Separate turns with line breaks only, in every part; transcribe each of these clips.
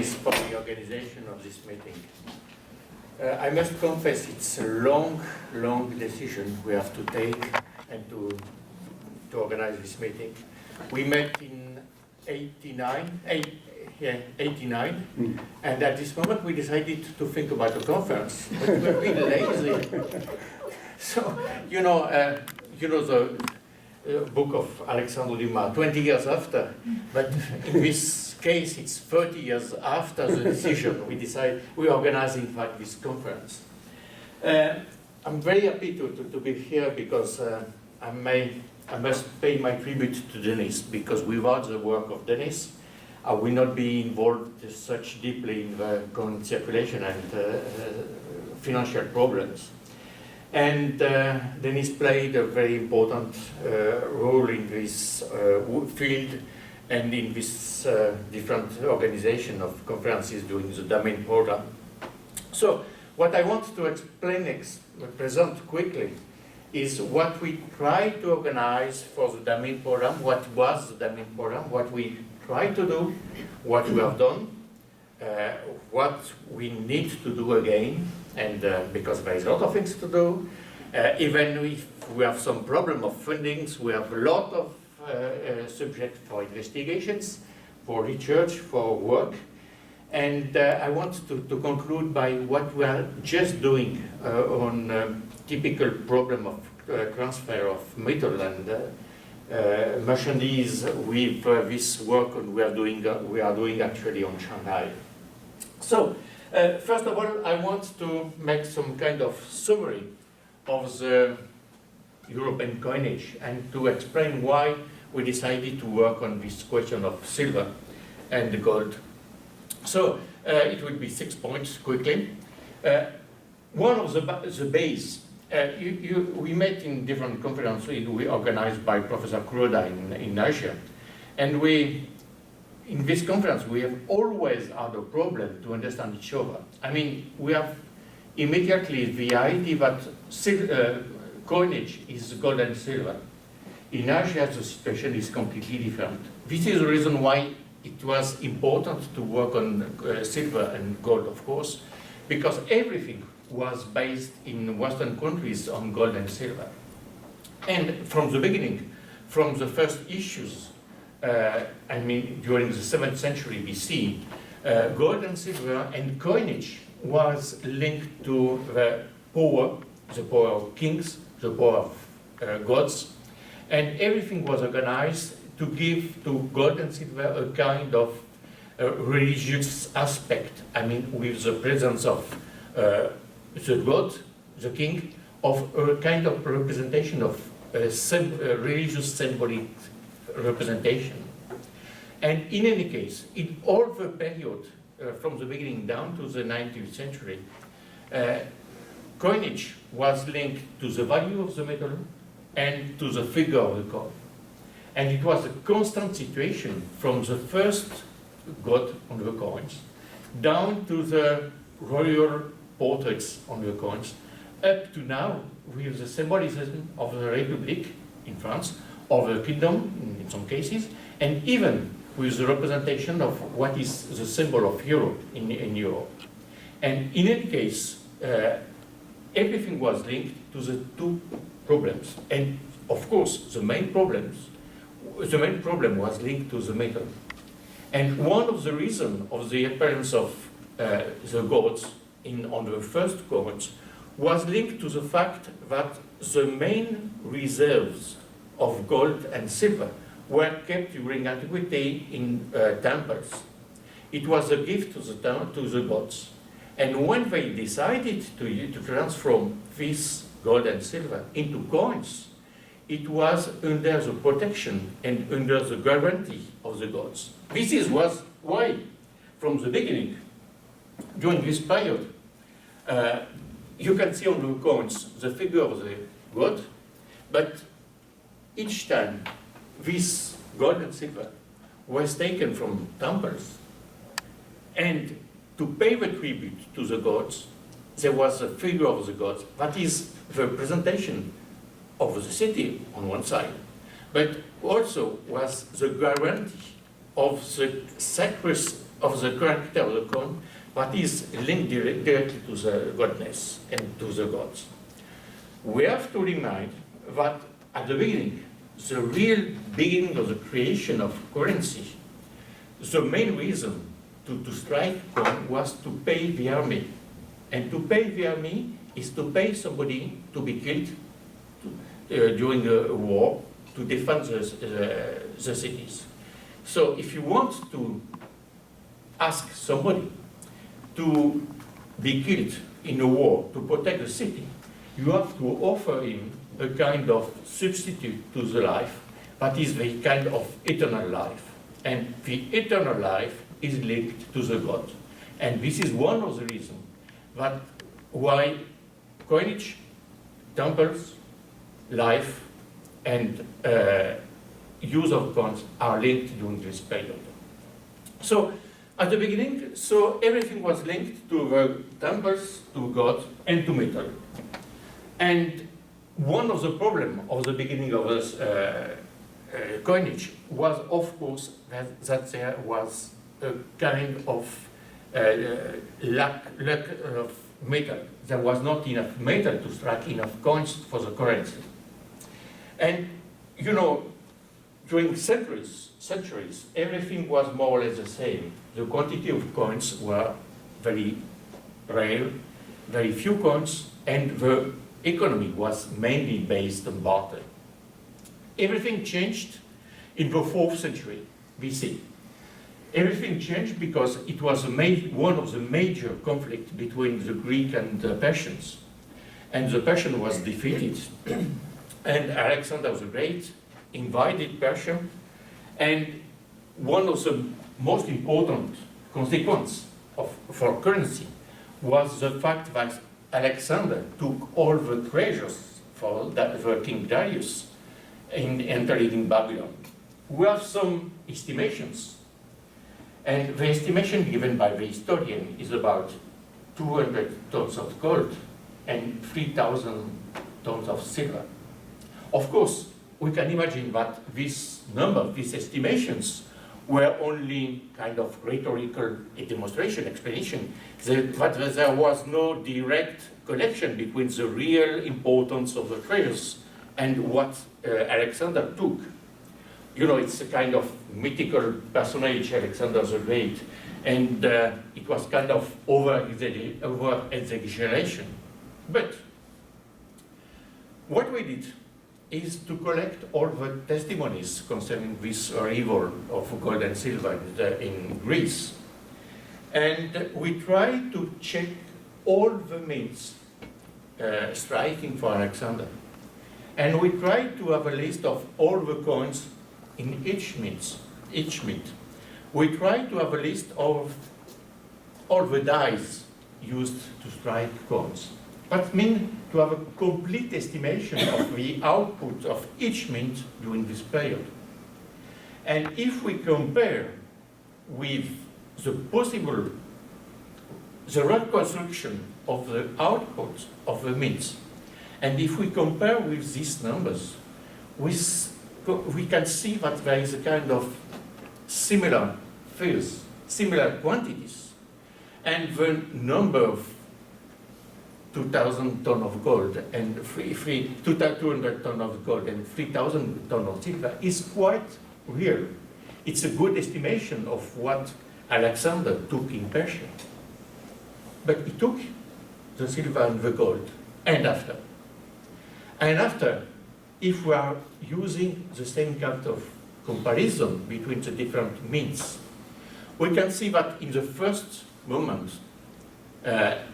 Denis for the organization of this meeting. I must confess it's a long decision we have to take and to organize this meeting. We met in 89, and at this moment we decided to think about a conference, but we were really lazy. So, you know the book of Alexandre Dumas, 20 years after, but in this case it's 30 years after the decision we organize in fact this conference. I'm very happy to be here because I must pay my tribute to Denis, because without the work of Denis I will not be involved such deeply in the current circulation and financial problems. And Denis played a very important role in this field and in this different organization of conferences during the DAMIN program. So what I want to present quickly is what we tried to organize for the DAMIN program, what was the DAMIN program, what we tried to do, what we have done, what we need to do again, and because there is a lot of things to do, even if we have some problem of fundings, we have a lot of subjects for investigations, for research, for work, and I want to conclude by what we are just doing on typical problem of transfer of metal and merchandise with this work we are doing actually on Shanghai. So, first of all, I want to make some kind of summary of the European coinage and to explain why we decided to work on this question of silver and gold. So, it will be 6 points quickly. One of the base, we met in different conferences we organized by Professor Kuroda in Asia, and in this conference we have always had a problem to understand each other. I mean, we have immediately the idea that coinage is gold and silver. In Asia the situation is completely different. This is the reason why it was important to work on silver and gold, of course, because everything was based in Western countries on gold and silver. And from the beginning, from the first issues, I mean during the 7th century BC, gold and silver and coinage was linked to the power of kings, the power of gods, and everything was organized to give to gold and silver a kind of religious aspect. I mean, with the presence of the god, the king, of a kind of representation of religious symbolic representation. And in any case, in all the period, from the beginning down to the 19th century, coinage was linked to the value of the metal and to the figure of the coin. And it was a constant situation from the first god on the coins down to the royal portraits on the coins, up to now with the symbolism of the Republic in France, of the kingdom in some cases, and even with the representation of what is the symbol of Europe in Europe. And in any case, everything was linked to the two problems. And of course, the main problem was linked to the metal. And one of the reasons of the appearance of the gods on the first coins was linked to the fact that the main reserves of gold and silver were kept during antiquity in temples. It was a gift to the gods. And when they decided to transform this gold and silver into coins, it was under the protection and under the guarantee of the gods. This was why, from the beginning, during this period, you can see on the coins the figure of the god, but each time this gold and silver was taken from temples, and to pay the tribute to the gods, there was a figure of the gods, that is the representation of the city on one side, but also was the guarantee of the sacredness of the character of the coin, but is linked directly to the godness and to the gods. We have to remind that at the beginning, the real beginning of the creation of currency, the main reason to strike coin was to pay the army. And to pay the army is to pay somebody to be killed during a war to defend the cities. So if you want to ask somebody to be killed in a war to protect the city, you have to offer him a kind of substitute to the life that is the kind of eternal life. And the eternal life is linked to the God. And this is one of the reasons that why coinage, temples, life, and use of coins are linked during this period. So at the beginning, so everything was linked to the temples, to God, and to metal. And one of the problems of the beginning of this coinage was, of course, that there was a kind of lack of metal. There was not enough metal to strike enough coins for the currency. And, you know, during centuries, everything was more or less the same. The quantity of coins were very rare, very few coins, and the economy was mainly based on barter. Everything changed in the 4th century BC. Everything changed because it was one of the major conflicts between the Greek and the Persians. And the Persian was defeated, and Alexander the Great invaded Persia, and one of the most important consequences for currency was the fact that Alexander took all the treasures for the King Darius and entered in Babylon. We have some estimations, and the estimation given by the historian is about 200 tons of gold and 3,000 tons of silver. Of course, we can imagine that this number, these estimations, were only kind of rhetorical demonstration, explanation, that there was no direct connection between the real importance of the treasures and what Alexander took. You know, it's a kind of mythical personage, Alexander the Great, and it was kind of over-exaggeration. But what we did is to collect all the testimonies concerning this arrival of gold and silver in Greece. And we tried to check all the mints striking for Alexander. And we tried to have a list of all the coins in each mint. We tried to have a list of all the dies used to strike coins. That means to have a complete estimation of the output of each mint during this period. And if we compare with the reconstruction of the output of the mints, and if we compare with these numbers, we can see that there is a kind of similar figures, similar quantities, and the number of 2,000 tons of gold and 200 tons of gold and 3,000 tons of silver is quite real. It's a good estimation of what Alexander took in Persia. But he took the silver and the gold, and after. And after, if we are using the same kind of comparison between the different mints, we can see that in the first moment,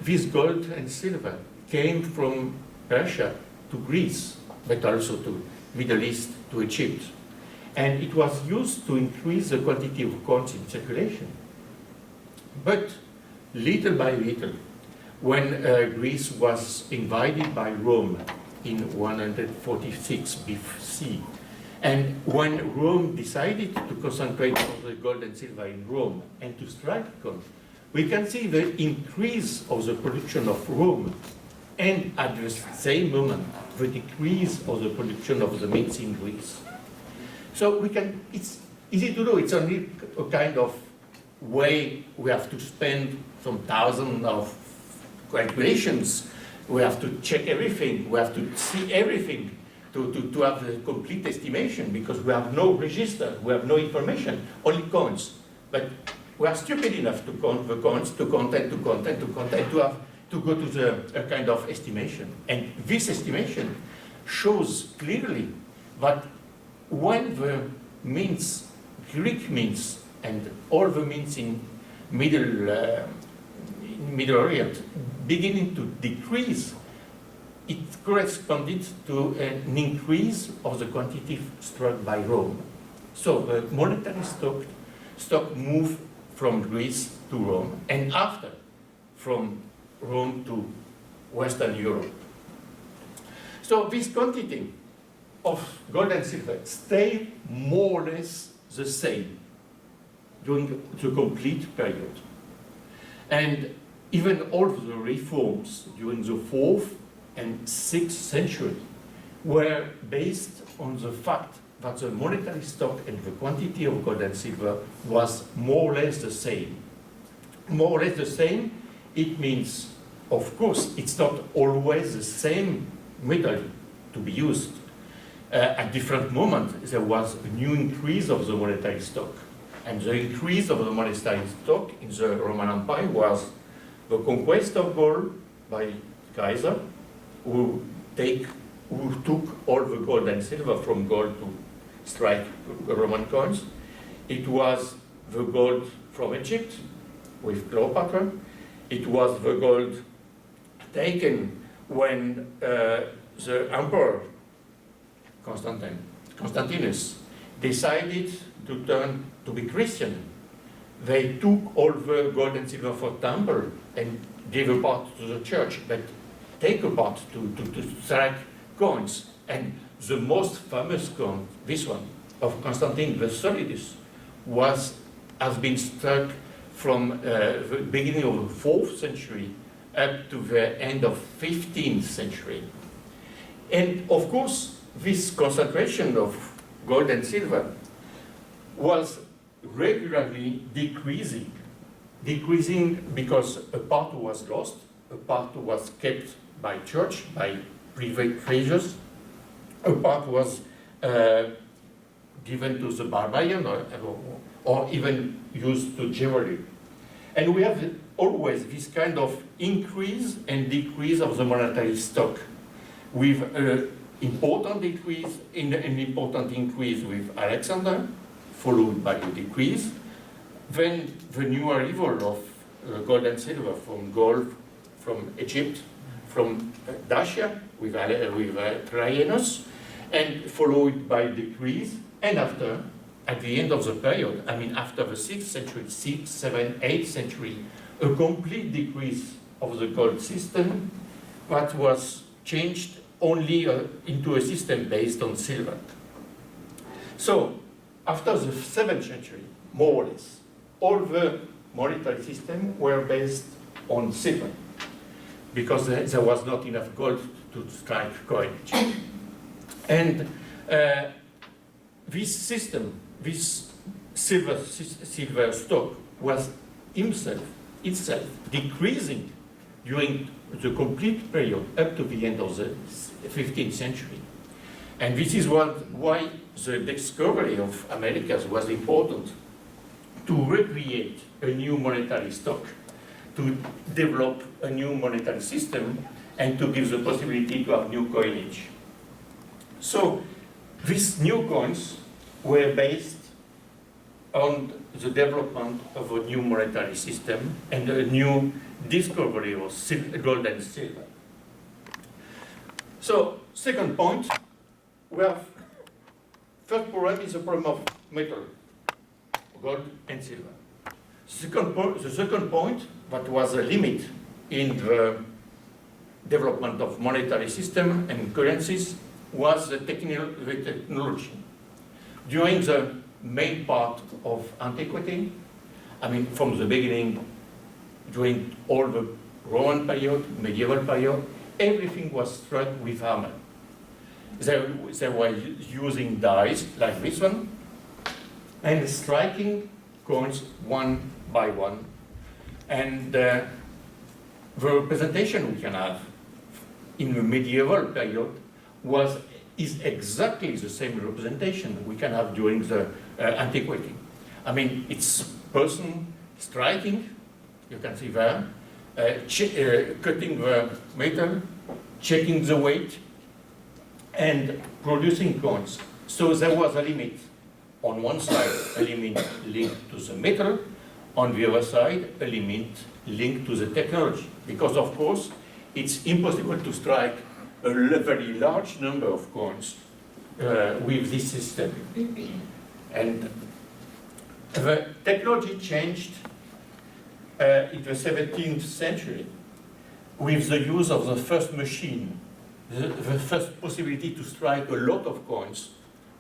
this gold and silver came from Persia to Greece, but also to Middle East, to Egypt. And it was used to increase the quantity of coins in circulation. But little by little, when Greece was invaded by Rome in 146 BC, and when Rome decided to concentrate on the gold and silver in Rome and to strike coins, we can see the increase of the production of Rome, and at the same moment, the decrease of the production of the mints in Greece. So it's easy to do, it's only a kind of way we have to spend some thousands of calculations. We have to check everything. We have to see everything to have the complete estimation, because we have no register, we have no information, only coins. But we are stupid enough to count the coins, to count and to count and to count and to go to a kind of estimation. And this estimation shows clearly that when the means, Greek means, and all the means in Middle Orient beginning to decrease, it corresponded to an increase of the quantity struck by Rome. So the monetary stock moved from Greece to Rome, and after from Rome to Western Europe. So this quantity of gold and silver stayed more or less the same during the complete period. And even all the reforms during the 4th and 6th century were based on the fact that the monetary stock and the quantity of gold and silver was more or less the same. More or less the same, it means, of course, it's not always the same metal to be used. At different moments, there was a new increase of the monetary stock. And the increase of the monetary stock in the Roman Empire was the conquest of gold by Kaiser, who took all the gold and silver from gold to strike Roman coins. It was the gold from Egypt with Cleopatra. It was the gold taken when the emperor Constantinus decided to turn to be Christian. They took all the gold and silver for temple and gave a part to the church, but take a part to strike coins. And the most famous coin, this one, of Constantine the Solidus, has been struck from the beginning of the 4th century up to the end of 15th century. And of course, this concentration of gold and silver was regularly decreasing because a part was lost, a part was kept by church, by private treasures, a part was given to the barbarian or even used to jewelry. And we have always this kind of increase and decrease of the monetary stock, with an important increase with Alexander, followed by a decrease. Then the new arrival of gold and silver from Egypt, from Dacia with Trajanus, and followed by decrease. And after, at the end of the period, I mean after the 6th century, 6th, 7th, 8th century, a complete decrease of the gold system that was changed only into a system based on silver. So, after the 7th century, more or less, all the monetary systems were based on silver, because there was not enough gold to strike coinage. And this system, this silver stock, was itself decreasing during the complete period up to the end of the 15th century. And this is why the discovery of Americas was important, to recreate a new monetary stock, to develop a new monetary system, and to give the possibility to have new coinage. So these new coins were based on the development of a new monetary system and a new discovery of gold and silver. So, second point, we have, first problem is the problem of metal, gold and silver. The second point, that was a limit in the development of monetary system and currencies, was the technology. During the main part of antiquity, I mean from the beginning, during all the Roman period, medieval period, everything was struck with hammer. They were using dies like this one, and striking coins one by one. And the representation we can have in the medieval period is exactly the same representation we can have during the antiquity. I mean, it's person striking, you can see there, cutting the metal, checking the weight, and producing coins. So there was a limit. On one side, a limit linked to the metal, on the other side, a limit linked to the technology. Because of course, it's impossible to strike a very large number of coins with this system. And the technology changed in the 17th century with the use of the first machine, the first possibility to strike a lot of coins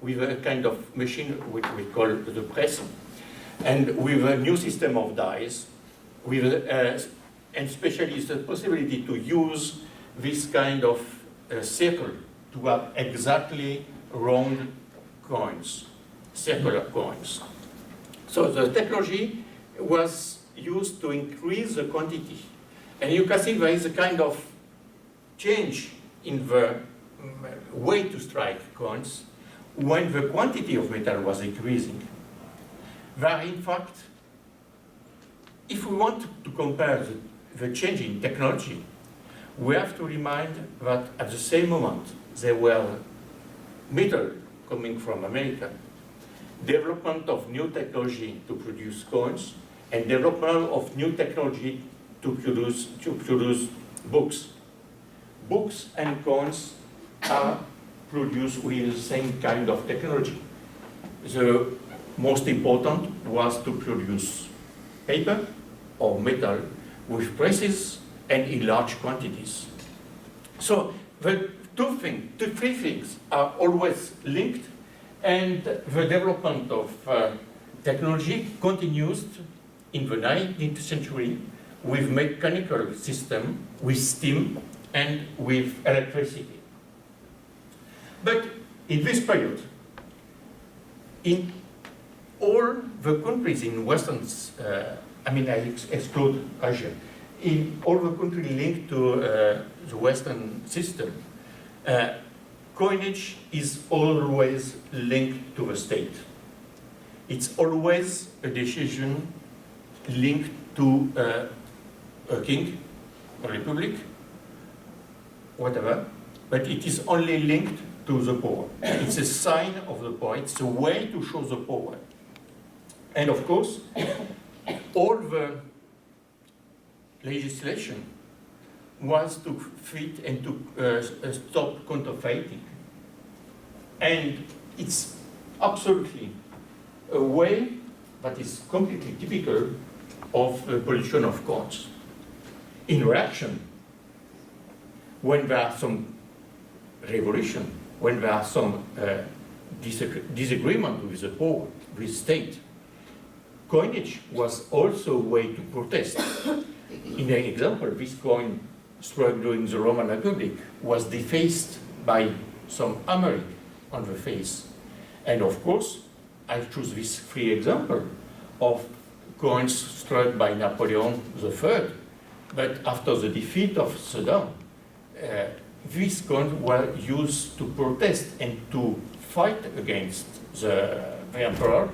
with a kind of machine which we call the press, and with a new system of dies, with and especially the possibility to use this kind of circle to have exactly round coins, circular coins. So the technology was used to increase the quantity. And you can see there is a kind of change in the way to strike coins when the quantity of metal was increasing. There, in fact, if we want to compare the change in technology, we have to remind that at the same moment there were metal coming from America, development of new technology to produce coins, and development of new technology to produce books. Books and coins are produced with the same kind of technology. The most important was to produce paper or metal with presses and in large quantities. So the three things are always linked, and the development of technology continues in the 19th century with mechanical system, with steam, and with electricity. But in this period, in all the countries in Western, I exclude Asia, in all the countries linked to the Western system, coinage is always linked to the state. It's always a decision linked to a king, a republic, whatever, but it is only linked to the power. It's a sign of the power, it's a way to show the power. And of course, all the legislation was to fit and to stop counterfeiting. And it's absolutely a way that is completely typical of the pollution of coins. In reaction, when there are some revolution, when there are some disagreement with the power, with the state, coinage was also a way to protest. In an example, this coin struck during the Roman Republic was defaced by some hammering on the face. And of course, I choose this three example of coins struck by Napoleon III, but after the defeat of Saddam, these coins were used to protest and to fight against the emperor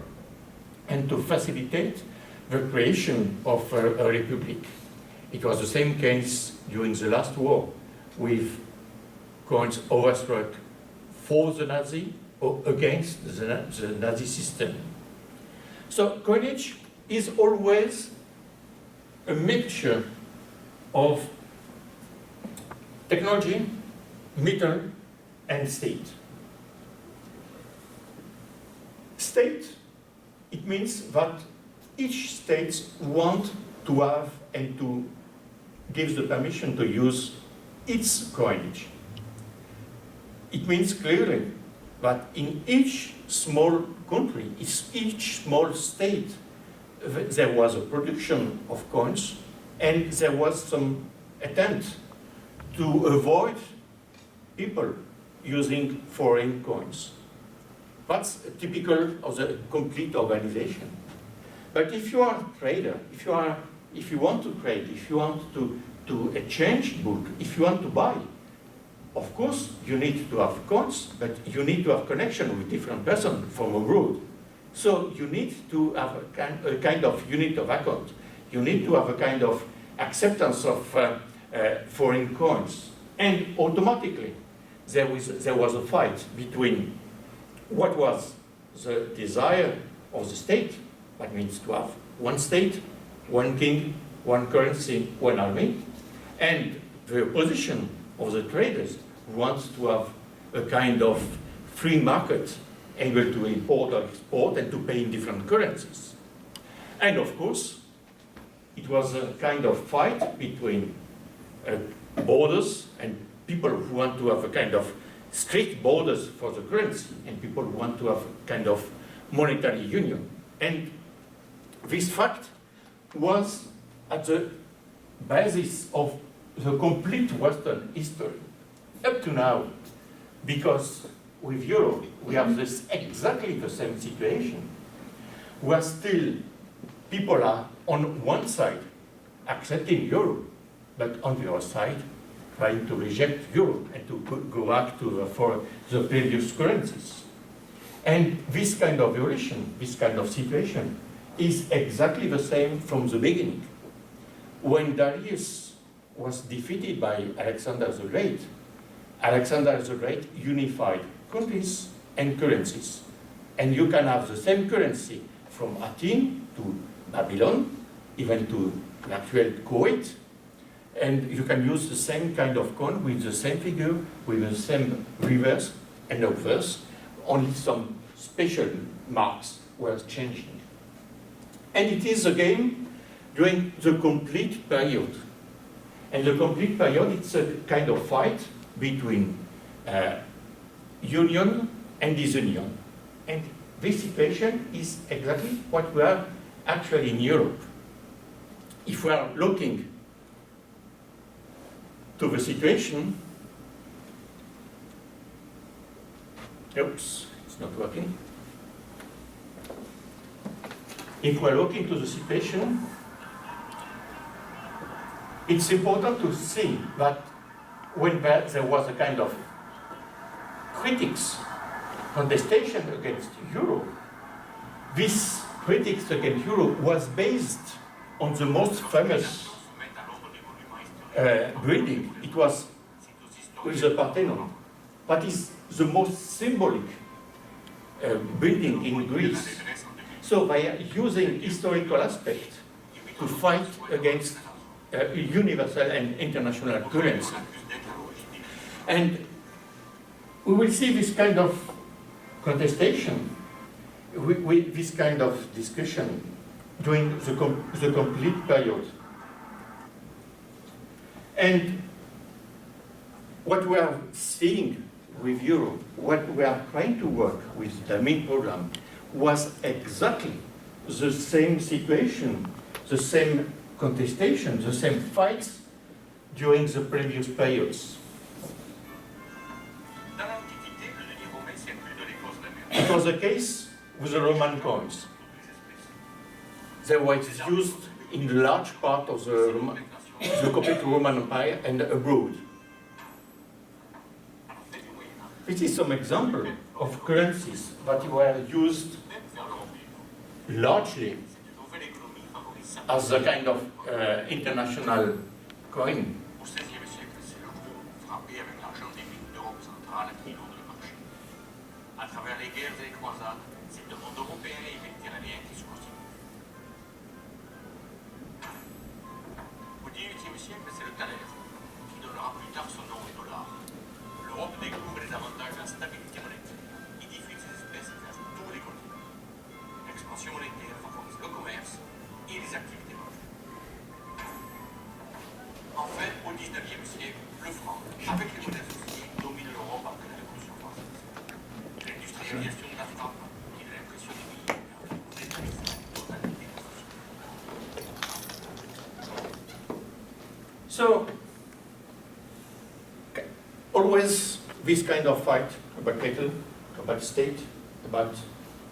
and to facilitate the creation of a republic. It was the same case during the last war with coins overstruck for the Nazi or against the Nazi system. So coinage is always a mixture of technology, metal, and state. State, it means that each state wants to have and to give the permission to use its coinage. It means clearly that in each small country, each small state, there was a production of coins, and there was some attempt to avoid people using foreign coins. That's typical of the complete organization. But if you are a trader, if you want to trade, if you want to exchange book, if you want to buy, of course you need to have coins, but you need to have connection with different persons from abroad. So you need to have a kind of unit of account. You need to have a kind of acceptance of foreign coins. And automatically there was a fight between what was the desire of the state, that means to have one state, one king, one currency, one army, and the opposition of the traders who wants to have a kind of free market, able to import or export and to pay in different currencies. And of course, it was a kind of fight between borders and people who want to have a kind of strict borders for the currency and people who want to have a kind of monetary union. And this fact was at the basis of the complete Western history up to now, because with Europe we have this exactly the same situation, where still people are on one side accepting Europe, but on the other side trying to reject Europe and to go back to for the previous currencies. And this kind of evolution, this kind of situation, is exactly the same from the beginning. When Darius was defeated by Alexander the Great, Alexander the Great unified countries and currencies. And you can have the same currency from Athens to Babylon, even to the actual Kuwait, and you can use the same kind of coin with the same figure, with the same reverse and obverse, only some special marks were changing. And it is a game during the complete period. And the complete period, it's a kind of fight between union and disunion. And this situation is exactly what we are actually in Europe. If we are looking to the situation, oops, it's not working. If we're looking to the situation, it's important to see that when there was a kind of critics, contestation against Euro, this critics against Euro was based on the most famous building. It was with the Parthenon. That is the most symbolic building in Greece. So by using historical aspect to fight against universal and international currency. And we will see this kind of contestation, with this kind of discussion during the complete period. And what we are seeing with Europe, what we are trying to work with the DAMIN program, was exactly the same situation, the same contestation, the same fights during the previous periods. It was the case with the Roman coins. They were used in a large part of the complete Roman Empire and abroad. This is some example of currencies that were used largely as a kind of international coin. So, always this kind of fight about cattle, about state, about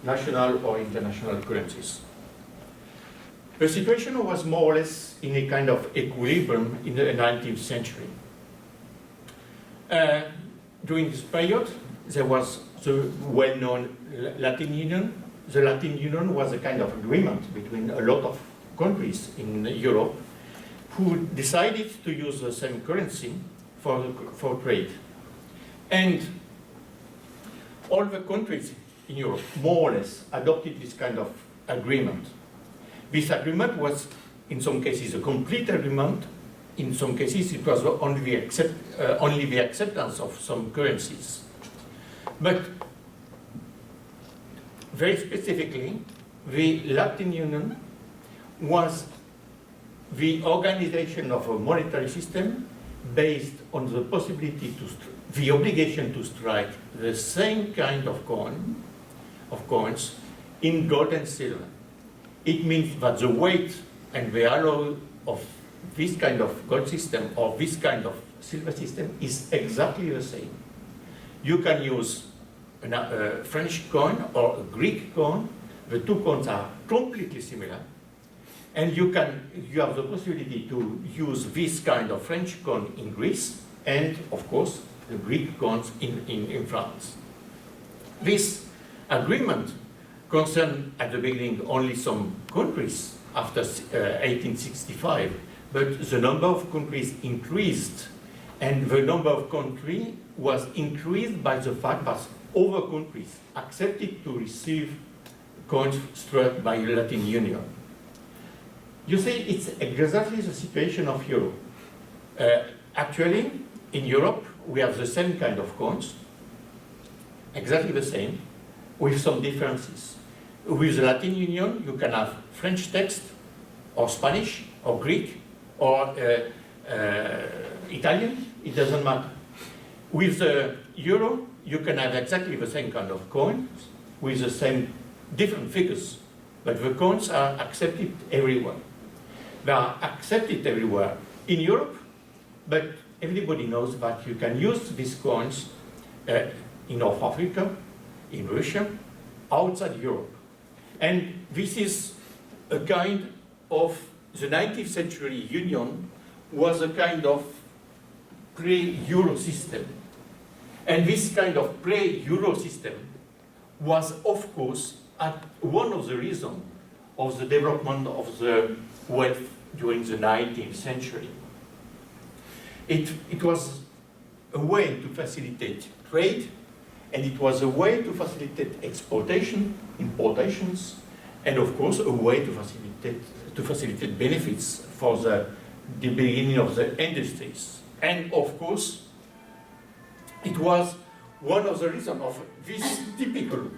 national or international currencies. The situation was more or less in a kind of equilibrium in the 19th century. During this period, there was the well-known Latin Union. The Latin Union was a kind of agreement between a lot of countries in Europe who decided to use the same currency for trade. And all the countries in Europe, more or less, adopted this kind of agreement. This agreement was, in some cases, a complete agreement. In some cases, it was only the acceptance of some currencies. But very specifically, the Latin Union was the organization of a monetary system based on the possibility the obligation to strike the same kind of coins in gold and silver. It means that the weight and the alloy of this kind of gold system or this kind of silver system is exactly the same. You can use a French coin or a Greek coin. The two coins are completely similar. And you have the possibility to use this kind of French coin in Greece and, of course, the Greek coins in France. This agreement concerned at the beginning only some countries after 1865, but the number of countries increased, and the number of countries was increased by the fact that other countries accepted to receive coins struck by the Latin Union. You see, it's exactly the situation of Europe. Actually, in Europe, we have the same kind of coins, exactly the same, with some differences. With the Latin Union, you can have French text, or Spanish, or Greek, or Italian, it doesn't matter. With the euro, you can have exactly the same kind of coins, with the same different figures, but the coins are accepted everywhere. They are accepted everywhere in Europe, but everybody knows that you can use these coins in North Africa, in Russia, outside Europe. And this is a kind of, the 19th century Union was a kind of pre-Euro system. And this kind of pre-Euro system was, of course, one of the reasons of the development of the wealth during the 19th century. It was a way to facilitate trade, and it was a way to facilitate exportation, importations, and of course a way to facilitate benefits for the beginning of the industries. And of course, it was one of the reasons of this typical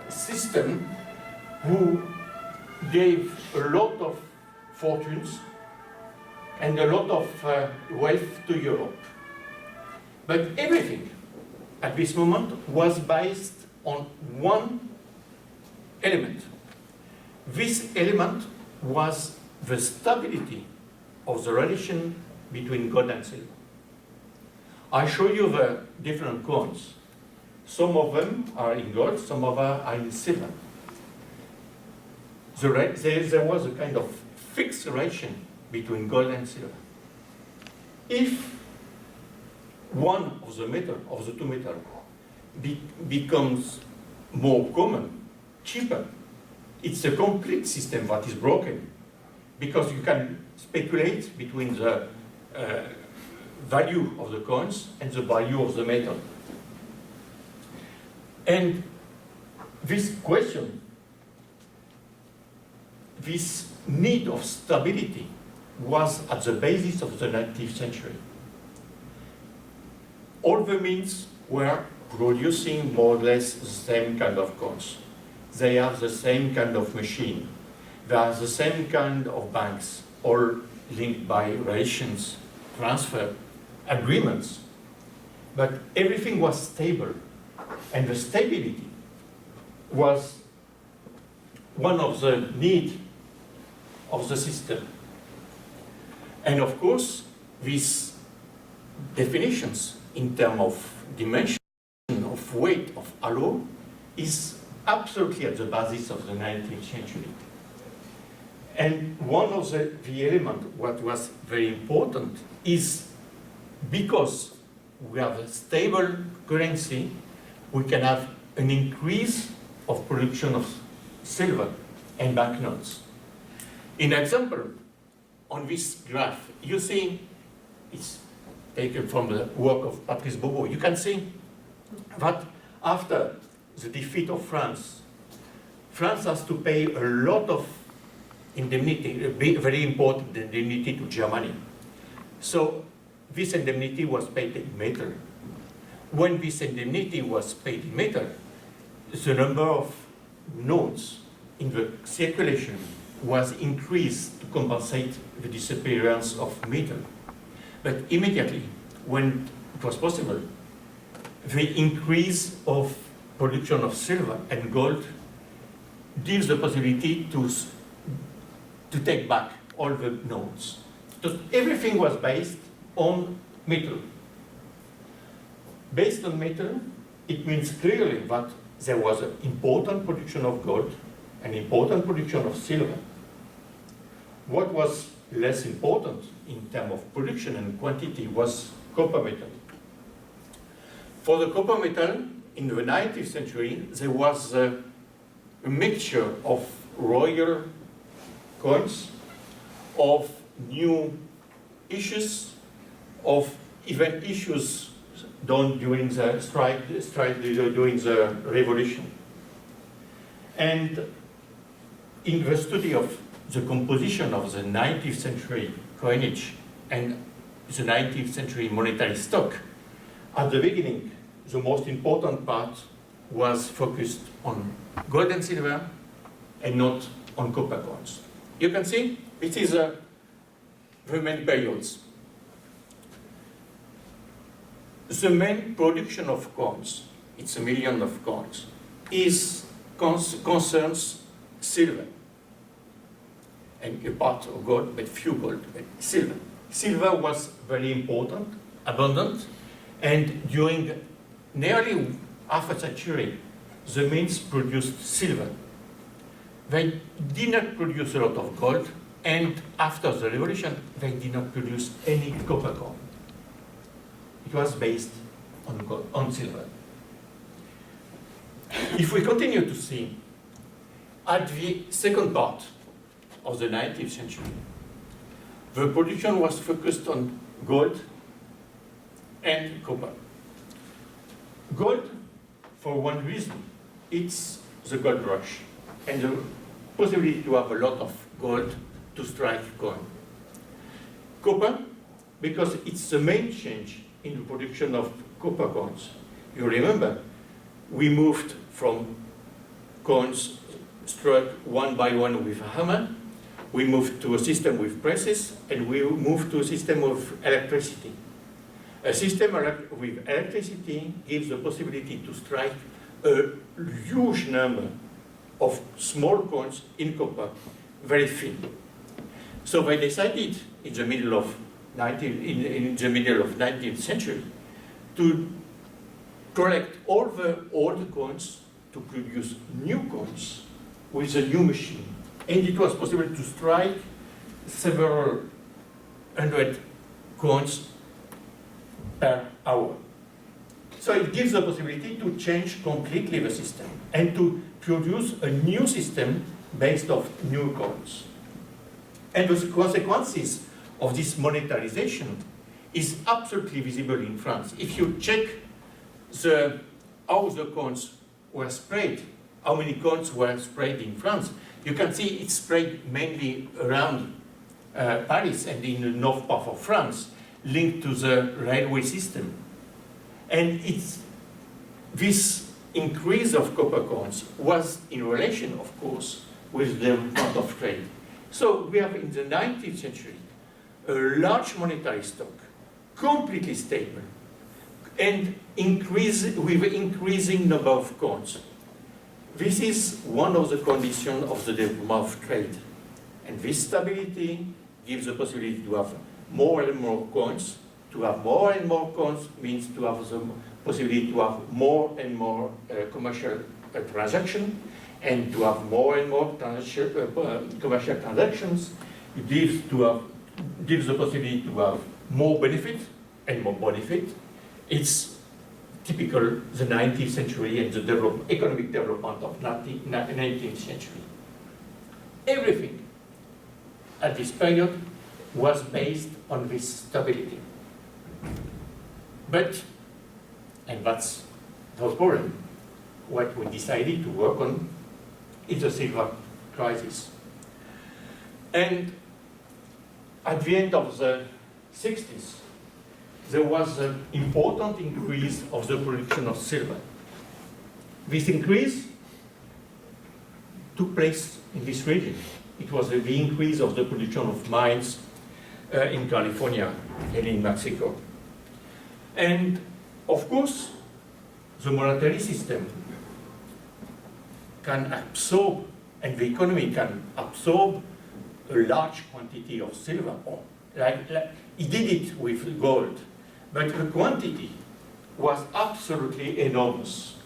system who gave a lot of fortunes and a lot of wealth to Europe. But everything at this moment was based on one element. This element was the stability of the relation between gold and silver. I show you the different coins. Some of them are in gold, some of them are in silver. There was a kind of fixed relation between gold and silver. If one of the two metals becomes more common, cheaper, it's a complete system that is broken, because you can speculate between the value of the coins and the value of the metal. And this question, this need of stability, was at the basis of the 19th century. All the means were producing more or less the same kind of coins. They have the same kind of machine. They are the same kind of banks, all linked by relations, transfer, agreements. But everything was stable, and the stability was one of the needs of the system. And of course, these definitions in terms of dimension, of weight, of alloy, is absolutely at the basis of the 19th century. And one of the elements, what was very important, is because we have a stable currency, we can have an increase of production of silver and banknotes. In example, on this graph, you see, it's taken from the work of Patrice Bobo. You can see that after the defeat of France, France has to pay a lot of indemnity, a very important indemnity to Germany. So this indemnity was paid in metal. When this indemnity was paid in metal, the number of notes in the circulation was increased to compensate the disappearance of metal. But immediately, when it was possible, the increase of production of silver and gold gives the possibility to take back all the notes. So everything was based on metal. Based on metal, it means clearly that there was an important production of gold, an important production of silver. What was less important in terms of production and quantity was copper metal. For the copper metal, in the 19th century, there was a mixture of royal coins, of new issues, of even issues done during the strike during the revolution. And in the study of the composition of the 19th century coinage and the 19th century monetary stock, at the beginning, the most important part was focused on gold and silver and not on copper coins. You can see it is the main periods. The main production of coins, it's 1 million of coins, concerns silver. And a part of gold, but few gold, but silver. Silver was very important, abundant, and during nearly half a century, the mines produced silver. They did not produce a lot of gold, and after the revolution, they did not produce any copper coin. It was based on gold, on silver. If we continue to see, at the second part of the 19th century, the production was focused on gold and copper. Gold, for one reason, it's the gold rush and the possibility to have a lot of gold to strike coin. Copper, because it's the main change in the production of copper coins. You remember, we moved from coins struck one by one with a hammer, we moved to a system with presses, and we moved to a system of electricity. A system with electricity gives the possibility to strike a huge number of small coins in copper, very thin. So they decided in the middle of 19th century to collect all the old coins to produce new coins with a new machine. And it was possible to strike several hundred coins per hour. So it gives the possibility to change completely the system and to produce a new system based on new coins. And the consequences of this monetarization is absolutely visible in France. If you check how the coins were spread, how many coins were spread in France, you can see it's spread mainly around Paris and in the north part of France, linked to the railway system. And this increase of copper coins was in relation, of course, with the amount of trade. So we have in the 19th century a large monetary stock, completely stable, and with increasing number of coins. This is one of the conditions of the development of trade. And this stability gives the possibility to have more and more coins. To have more and more coins means to have the possibility to have more and more commercial transaction. and to have more and more commercial transactions, it gives the possibility to have more benefit and more benefit. It's typical the 19th century and the economic development of 19th century. Everything at this period was based on this stability. But, and that's the problem, what we decided to work on is the silver crisis. And at the end of the 60s, there was an important increase of the production of silver. This increase took place in this region. It was the increase of the production of mines in California and in Mexico. And of course, the monetary system can absorb, and the economy can absorb a large quantity of silver. Like it did it with gold, but the quantity was absolutely enormous.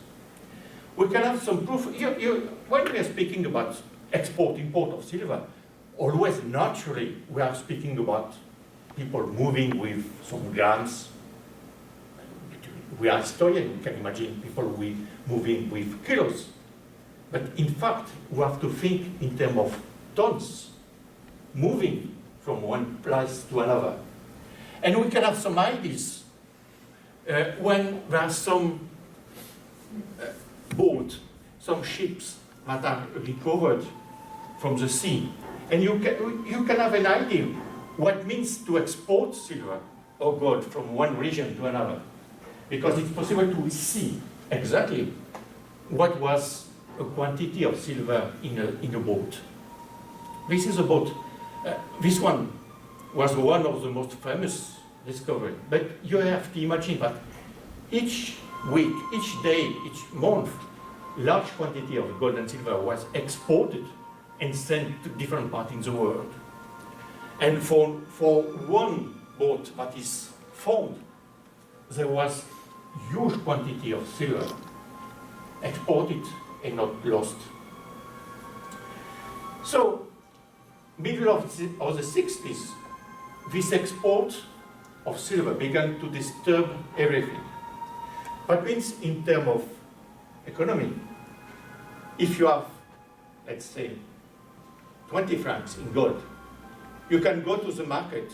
We can have some proof. When we are speaking about export-import of silver, always naturally we are speaking about people moving with some grams. We are historians, we can imagine people moving with kilos. But in fact, we have to think in terms of tons, moving from one place to another. And we can have some ideas when there are some boats, some ships that are recovered from the sea. And you can have an idea what it means to export silver or gold from one region to another. Because it's possible to see exactly what was a quantity of silver in a boat. This is a boat. This one was one of the most famous discoveries. But you have to imagine that each week, each day, each month, large quantity of gold and silver was exported and sent to different parts in the world. And for one boat that is found, there was huge quantity of silver exported and not lost. So, middle of the 60s, this export of silver began to disturb everything. That means in terms of economy, if you have, let's say, 20 francs in gold, you can go to the market,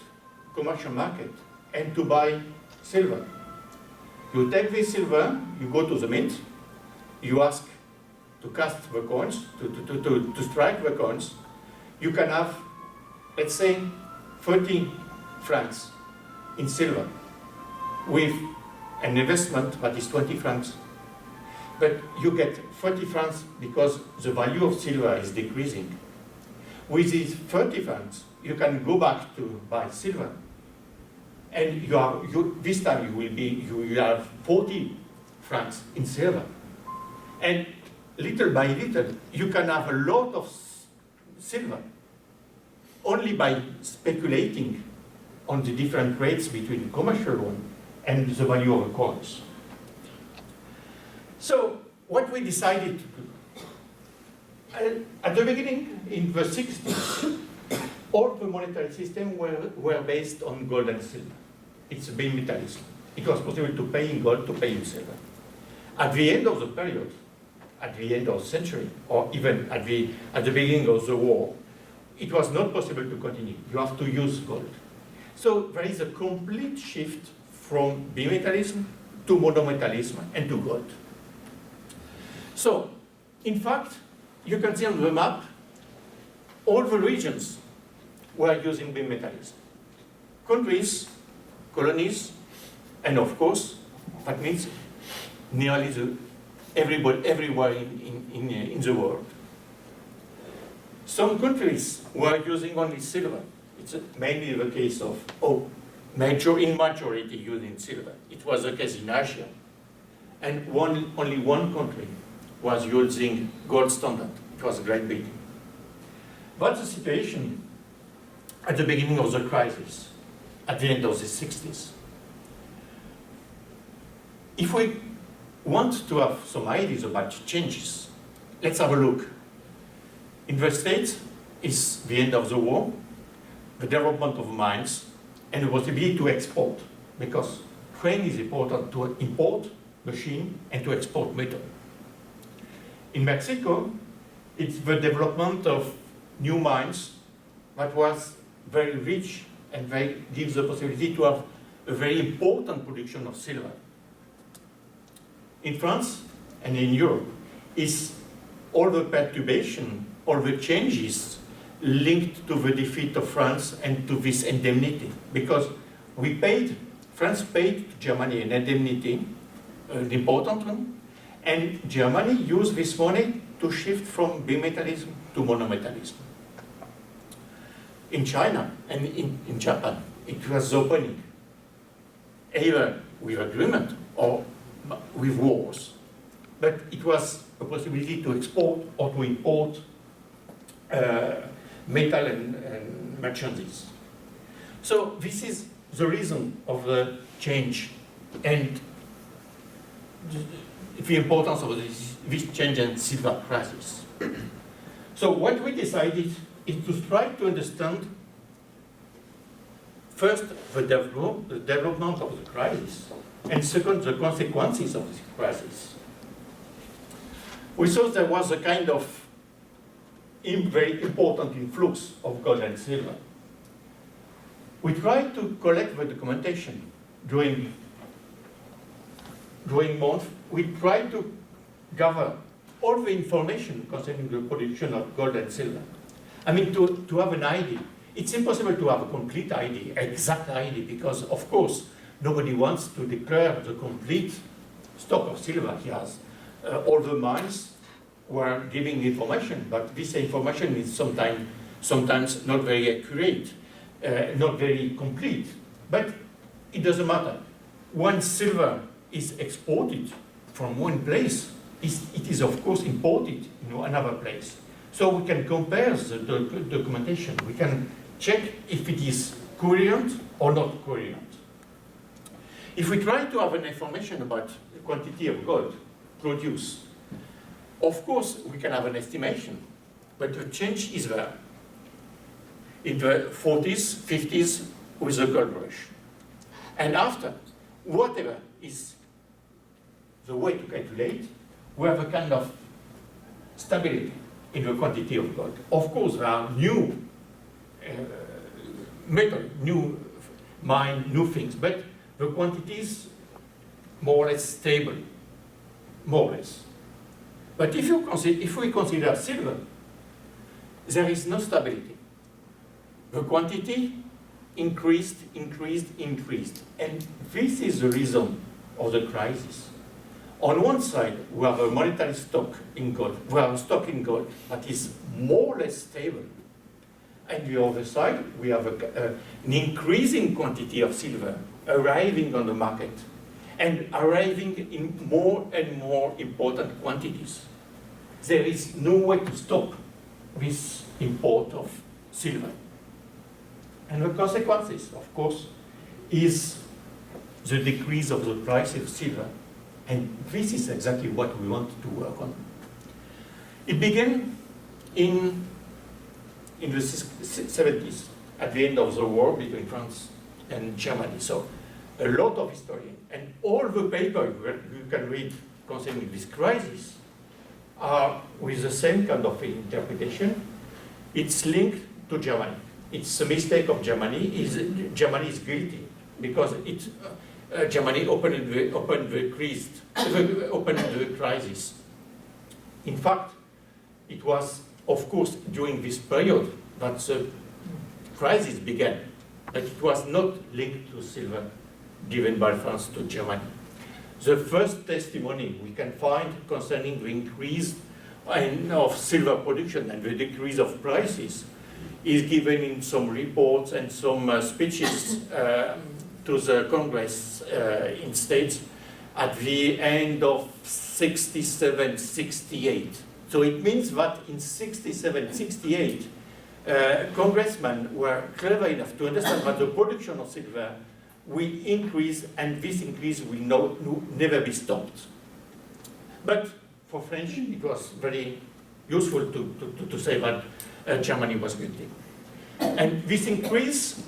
commercial market, and to buy silver. You take this silver, you go to the mint, you ask to cast the coins, to strike the coins. You can have, let's say, 30 francs in silver with an investment that is 20 francs. But you get 30 francs because the value of silver is decreasing. With these 30 francs, you can go back to buy silver. And this time you will have 40 francs in silver. And little by little, you can have a lot of silver only by speculating on the different rates between commercial one and the value of the coins. So what we decided to do, at the beginning, in the 60s, all the monetary systems were based on gold and silver. It's bimetallism. It was possible to pay in gold, to pay in silver. At the end of the period, at the end of the century, or even at the beginning of the war, it was not possible to continue. You have to use gold. So there is a complete shift from bimetallism to monometallism and to gold. So, in fact, you can see on the map, all the regions were using bimetallism. Countries, colonies, and of course, that means nearly everywhere in the world. Some countries were using only silver. It's mainly the case of, majority using silver. It was the case in Asia. And only one country was using gold standard. It was Great Britain. That's the situation at the beginning of the crisis, at the end of the 60s. If we want to have some ideas about changes, let's have a look. In the States, it's the end of the war, the development of mines, and the possibility to export, because trade is important to import machine and to export metal. In Mexico, it's the development of new mines that was very rich and they gives the possibility to have a very important production of silver. In France and in Europe, is all the perturbation, all the changes linked to the defeat of France and to this indemnity, because France paid to Germany an indemnity, an important one, and Germany used this money to shift from bimetallism to monometallism. In China and in Japan, it was opening, either with agreement or with wars. But it was a possibility to export or to import metal and merchandise. So this is the reason of the change and the importance of this change in silver crisis. So what we decided is to try to understand first the development of the crisis, and second the consequences of this crisis. We thought there was a kind of very important influx of gold and silver. We tried to collect the documentation during months. We tried to gather all the information concerning the production of gold and silver. I mean, to have an idea. It's impossible to have a complete idea, exact idea, because of course nobody wants to declare the complete stock of silver he has. All the mines were giving information, but this information is sometimes not very accurate, not very complete. But it doesn't matter. When silver is exported from one place, it is of course imported in another place. So we can compare the documentation. We can check if it is coherent or not coherent. If we try to have an information about the quantity of gold produced, of course we can have an estimation, but the change is there. In the 40s, 50s, with the gold rush. And after, whatever is the way to calculate, we have a kind of stability in the quantity of gold. Of course, there are new metal, new mine, new things, but the quantity is more or less stable, more or less. But if we consider silver, there is no stability. The quantity increased, and this is the reason of the crisis. On one side, we have a monetary stock in gold. We have a stock in gold that is more or less stable. And the other side, we have an increasing quantity of silver arriving on the market and arriving in more and more important quantities. There is no way to stop this import of silver. And the consequences, of course, is the decrease of the price of silver. And this is exactly what we want to work on. It began in the 70s, at the end of the war between France and Germany. So a lot of history. And all the papers you can read concerning this crisis are with the same kind of interpretation. It's linked to Germany. It's a mistake of Germany. Germany is guilty because Germany opened the crisis. In fact, it was, of course, during this period that the crisis began, but it was not linked to silver given by France to Germany. The first testimony we can find concerning the increase of silver production and the decrease of prices is given in some reports and some speeches to the Congress in States at the end of 67, 68. So it means that in 67, 68, congressmen were clever enough to understand that the production of silver will increase, and this increase will never be stopped. But for French, it was very useful to say that Germany was guilty. And this increase,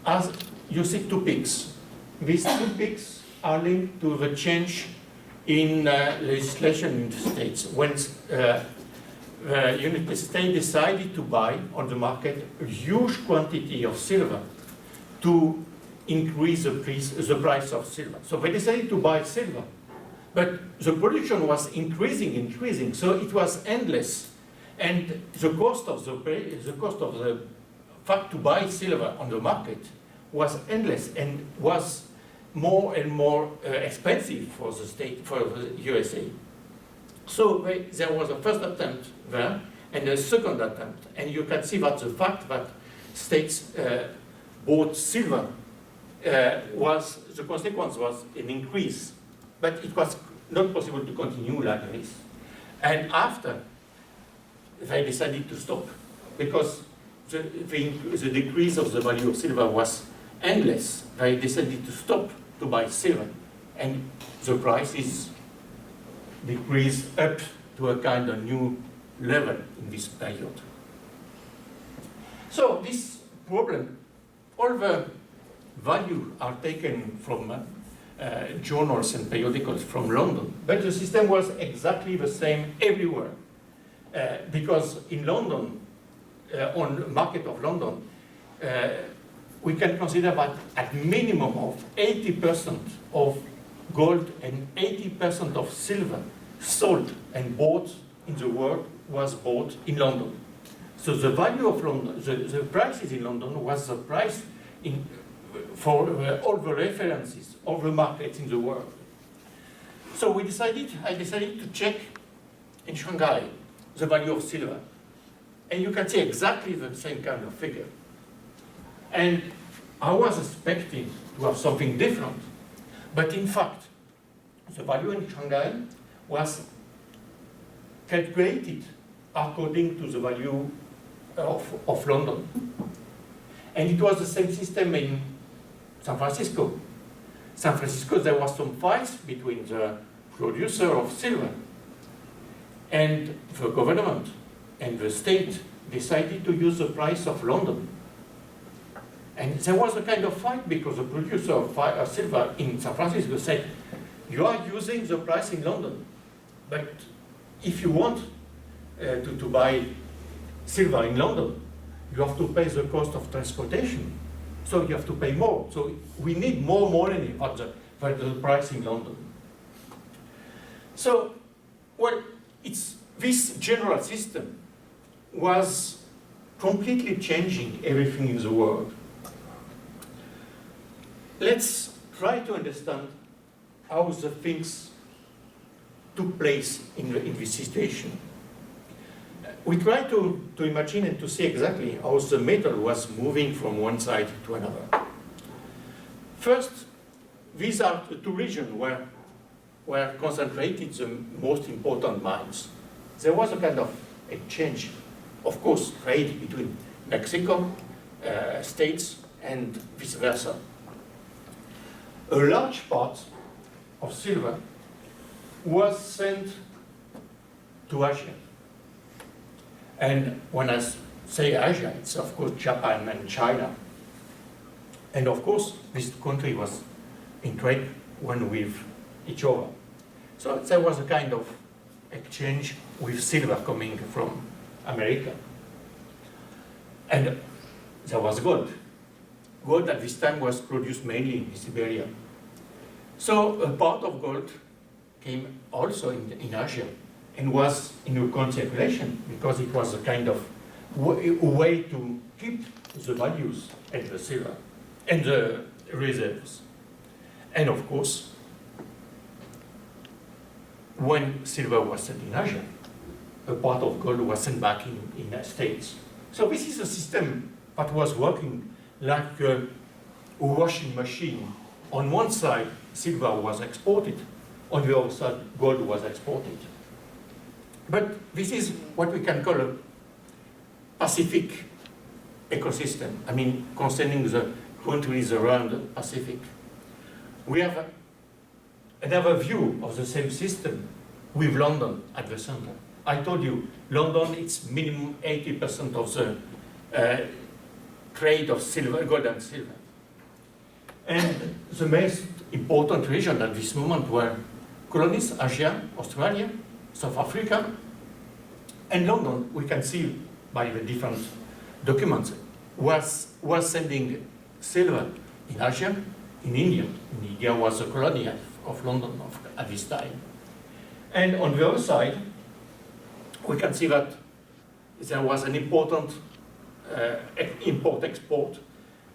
as you see two peaks. These two peaks are linked to the change in legislation in the States. When the state decided to buy on the market a huge quantity of silver to increase the price of silver. So they decided to buy silver. But the production was increasing, so it was endless. And the cost of the fact to buy silver on the market was endless and was more and more expensive for the state, for the USA. So there was a first attempt there and a second attempt. And you can see that the fact that states bought silver the consequence was an increase. But it was not possible to continue like this. And after, they decided to stop because the decrease of the value of silver was endless. They decided to stop to buy silver. And the prices decreased up to a kind of new level in this period. So this problem, all the value are taken from journals and periodicals from London, but the system was exactly the same everywhere. Because in London, on the market of London, we can consider that at minimum of 80% of gold and 80% of silver sold and bought in the world was bought in London. So the value of London, the prices in London was the price for all the references, all the markets in the world. So I decided to check in Shanghai the value of silver. And you can see exactly the same kind of figure. And I was expecting to have something different. But in fact, the value in Shanghai was calculated according to the value of London. And it was the same system in San Francisco. San Francisco, there was some fights between the producer of silver and the government, and the state decided to use the price of London. And there was a kind of fight because the producer of silver in San Francisco said, you are using the price in London, but if you want to buy silver in London, you have to pay the cost of transportation. So you have to pay more. So we need more money for the price in London. So, well, this general system was completely changing everything in the world. Let's try to understand how the things took place in this situation. We try to imagine and to see exactly how the metal was moving from one side to another. First, these are the two regions where concentrated the most important mines. There was a kind of exchange, of course, trade between Mexico, States, and vice versa. A large part of silver was sent to Asia. And when I say Asia, it's of course Japan and China. And of course, this country was in trade one with each other. So there was a kind of exchange with silver coming from America. And there was gold. Gold at this time was produced mainly in Siberia. So a part of gold came also in Asia and was in a circulation because it was a kind of way to keep the values and the silver and the reserves. And of course, when silver was sent in Asia, a part of gold was sent back in the States. So this is a system that was working like a washing machine. On one side, silver was exported. On the other side, gold was exported. But this is what we can call a Pacific ecosystem. I mean, concerning the countries around the Pacific. We have another view of the same system with London at the center. I told you, London, it's minimum 80% of the trade of silver, gold and silver. And the most important region at this moment were colonies, Asia, Australia, South Africa, and London, we can see by the different documents, was sending silver in Asia, in India. India was a colony of London at this time. And on the other side, we can see that there was an important import-export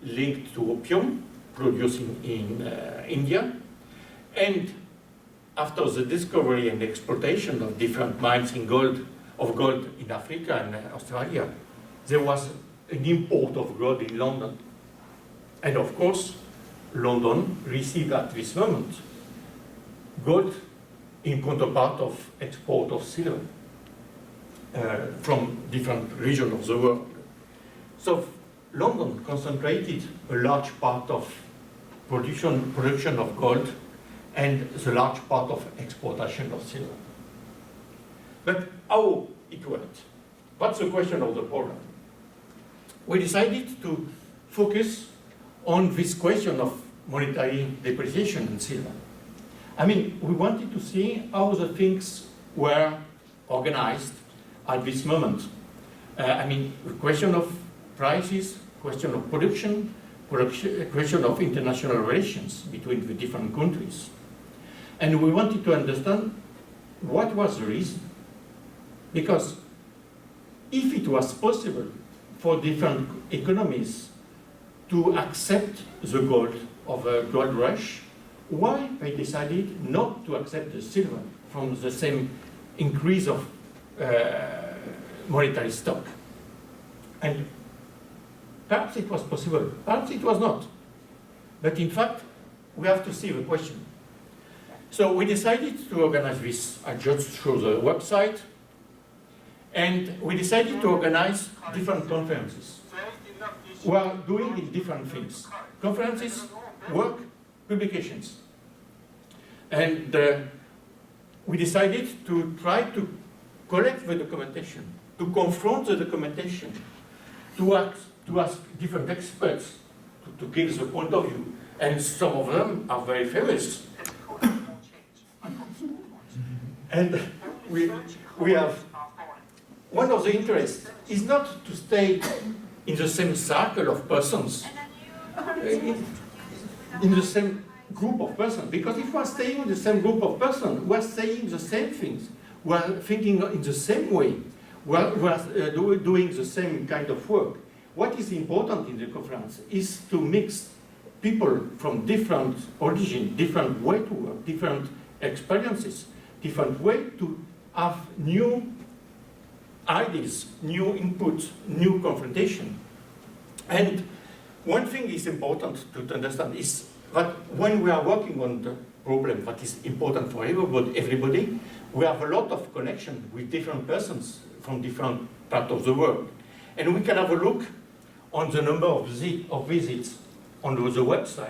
linked to opium produced in India. And after the discovery and exploitation of different mines of gold in Africa and Australia, there was an import of gold in London. And of course, London received at this moment gold in counterpart of export of silver from different regions of the world. So London concentrated a large part of production of gold and the large part of exportation of silver. But how it worked? What's the question of the problem? We decided to focus on this question of monetary depreciation in silver. I mean, we wanted to see how the things were organized at this moment. I mean, the question of prices, question of production, question of international relations between the different countries. And we wanted to understand what was the reason. Because if it was possible for different economies to accept the gold of a gold rush, why they decided not to accept the silver from the same increase of monetary stock? And perhaps it was possible, perhaps it was not. But in fact, we have to see the question. So we decided to organize this. I just showed the website. And we decided to organize different conferences. We are doing different things. Conferences, work, publications. And we decided to try to collect the documentation, to confront the documentation, to ask different experts to give the point of view. And some of them are very famous. And we have, one of the interests is not to stay in the same circle of persons, in the same group of persons, because if we are staying in the same group of persons, we are saying the same things, we are thinking in the same way, we are doing the same kind of work. What is important in the conference is to mix people from different origin, different way to work, different experiences, different way to have new ideas, new input, new confrontation. And one thing is important to understand is that when we are working on the problem that is important for everybody, we have a lot of connection with different persons from different parts of the world. And we can have a look on the number of visits on the website.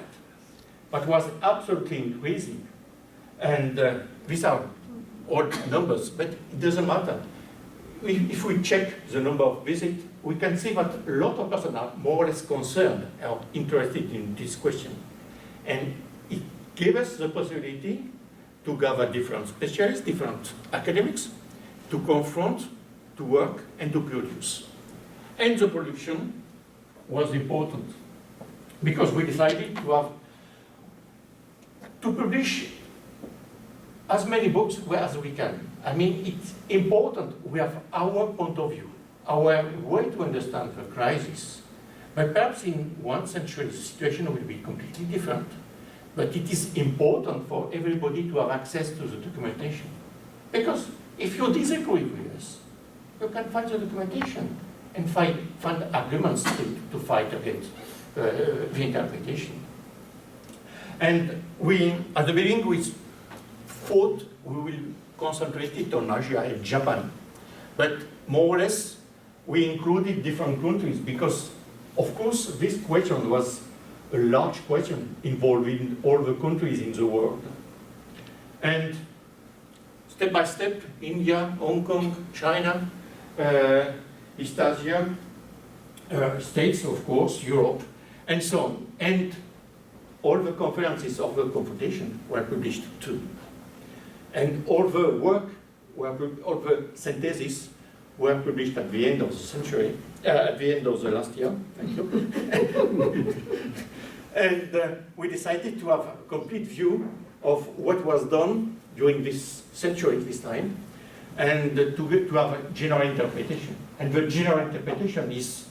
That was absolutely increasing. And these are odd numbers, but it doesn't matter. If we check the number of visits, we can see that a lot of persons are more or less concerned or interested in this question. And it gave us the possibility to gather different specialists, different academics, to confront, to work, and to produce. And the production was important, because we decided to publish as many books as we can. I mean, it's important we have our point of view, our way to understand the crisis. But perhaps in 1 century, the situation will be completely different. But it is important for everybody to have access to the documentation. Because if you disagree with us, you can find the documentation and find arguments to fight against the interpretation. And at the beginning, we thought we will concentrate it on Asia and Japan. But more or less, we included different countries because, of course, this question was a large question involving all the countries in the world. And step by step, India, Hong Kong, China, East Asia, States, of course, Europe, and so on. And all the conferences of the Confrontation were published too. And all the work, all the syntheses were published at the end of the century, at the end of the last year, thank you. And we decided to have a complete view of what was done during this century, this time, and to have a general interpretation. And the general interpretation is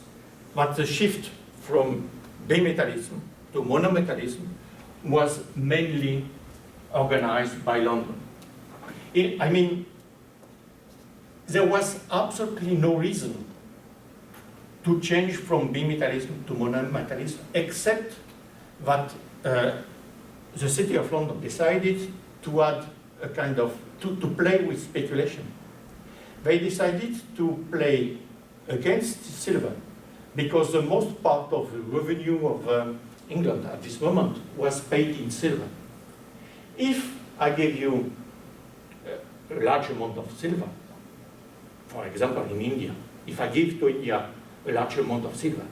that the shift from bimetallism to monometallism was mainly organized by London. I mean, there was absolutely no reason to change from bimetallism to monometallism, except that the City of London decided to add a kind of, to play with speculation. They decided to play against silver because the most part of the revenue of England at this moment was paid in silver. If I gave you a large amount of silver, for example in India, if I give to India a large amount of silver,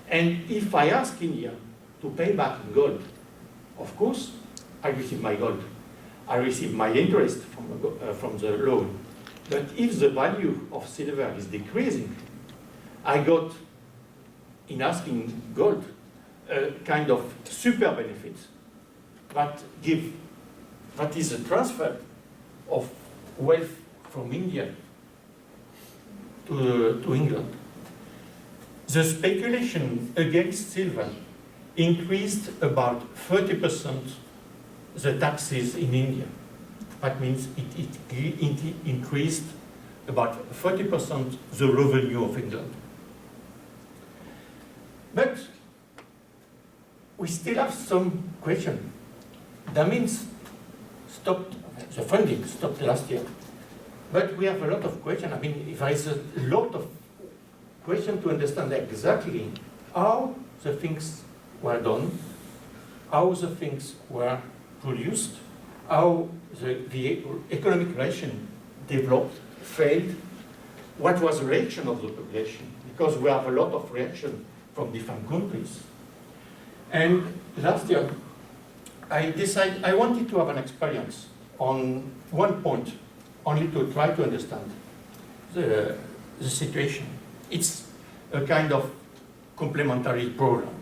and if I ask India to pay back in gold, of course I receive my gold. I receive my interest from the loan. But if the value of silver is decreasing, I got, in asking gold, a kind of super benefit that is a transfer of wealth from India to England. The speculation against silver increased about 30% the taxes in India. That means it increased about 30% the revenue of England. But we still have some question. DAMIN stopped, the funding stopped last year. But we have a lot of questions. I mean, there is a lot of questions to understand exactly how the things were done, how the things were produced, how the economic relation developed, failed, what was the reaction of the population, because we have a lot of reaction from different countries. And last year, I wanted to have an experience on one point, only to try to understand the situation. It's a kind of complementary program.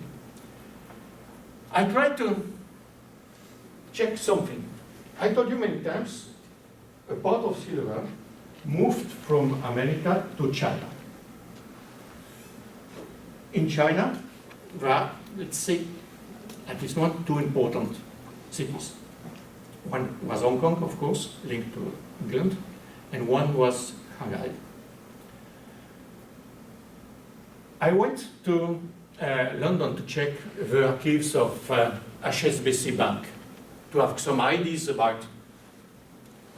I tried to check something. I told you many times, a part of silver moved from America to China. In China, there are, let's say, at least one, two important cities. One was Hong Kong, of course, linked to England, and one was Shanghai. I went to London to check the archives of HSBC Bank to have some ideas about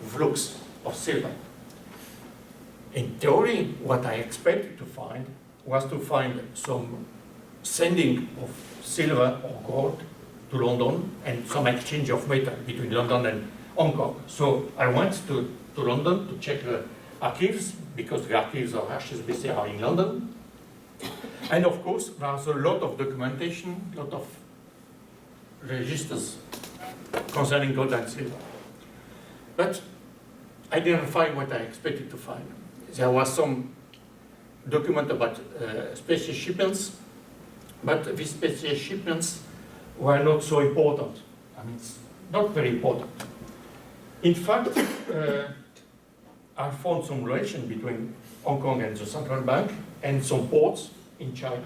flux of silver. In theory, what I expected to find was to find some sending of silver or gold to London and some exchange of metal between London and Hong Kong. So I went to London to check the archives, because the archives of HSBC are in London. And of course, there's a lot of documentation, a lot of registers concerning gold and silver. But I didn't find what I expected to find. There was some document about special shipments, but these special shipments were not so important. I mean, it's not very important. In fact, I found some relation between Hong Kong and the central bank and some ports in China.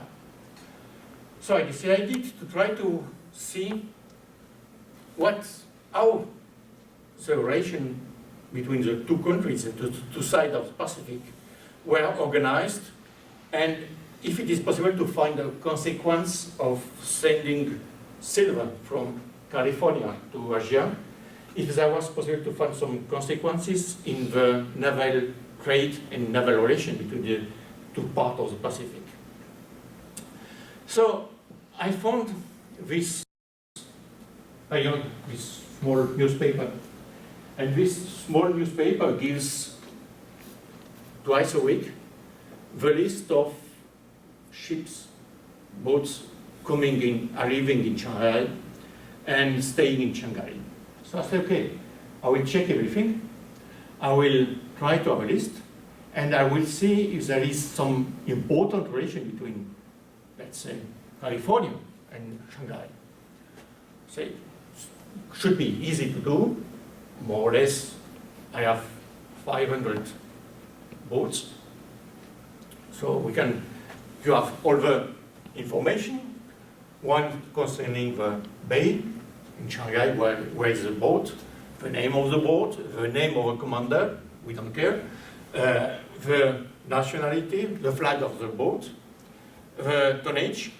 So I decided to try to see how the relation between the two countries, the two sides of the Pacific, were organized, and if it is possible to find a consequence of sending silver from California to Asia, if there was possible to find some consequences in the naval trade and naval relation between the two parts of the Pacific. So I found this period, this small newspaper, And this small newspaper gives twice a week the list of ships, boats coming in, arriving in Shanghai and staying in Shanghai. So I said, okay, I will check everything. I will try to have a list, and I will see if there is some important relation between, let's say, California and Shanghai. So it should be easy to do, more or less. I have 500 boats. So we can, you have all the information, one concerning the bay in Shanghai, where is the boat, the name of the boat, the name of the commander, we don't care, the nationality, the flag of the boat, the tonnage,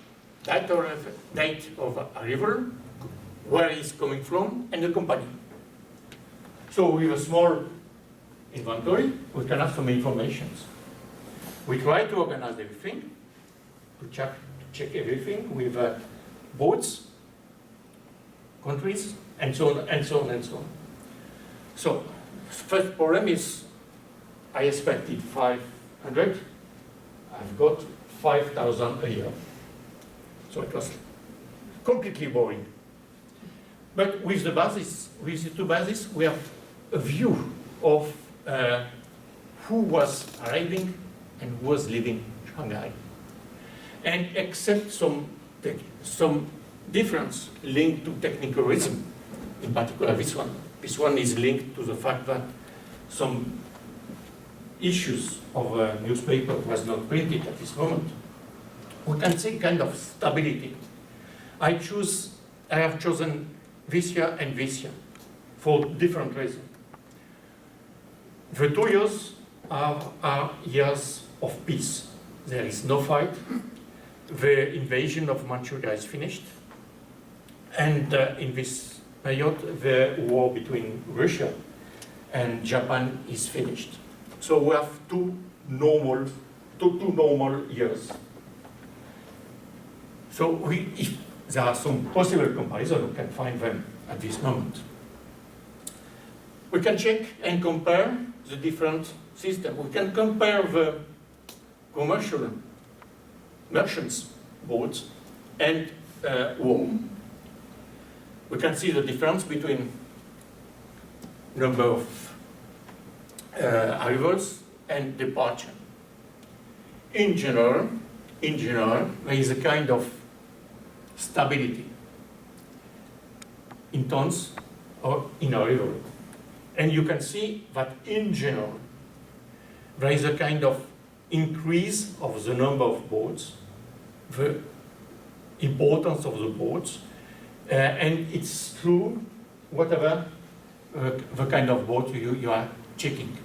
date of arrival, where it's coming from, and the company. So with a small inventory, we can have some information. We try to organize everything, to check everything with boats, countries, and so on, and so on, and so on. So, first problem is, I expected 500, I've got 5,000 a year. So it was completely boring. But with the basis, with the two bases, we have a view of who was arriving and who was leaving Shanghai. And except some difference linked to technical reason, in particular this one. This one is linked to the fact that some issues of a newspaper was not printed at this moment. We can see kind of stability. I have chosen this year and this year for different reasons. The 2 years are years of peace. There is no fight. The invasion of Manchuria is finished. And in this period, the war between Russia and Japan is finished. So we have two normal years. So if there are some possible comparisons, we can find them at this moment. We can check and compare the different systems. We can compare the commercial merchants' boats and war. We can see the difference between number of arrivals and departure. In general, there is a kind of stability in tons or in arrival. And you can see that in general, there is a kind of increase of the number of boats, the importance of the boats, and it's true whatever the kind of boat you are checking.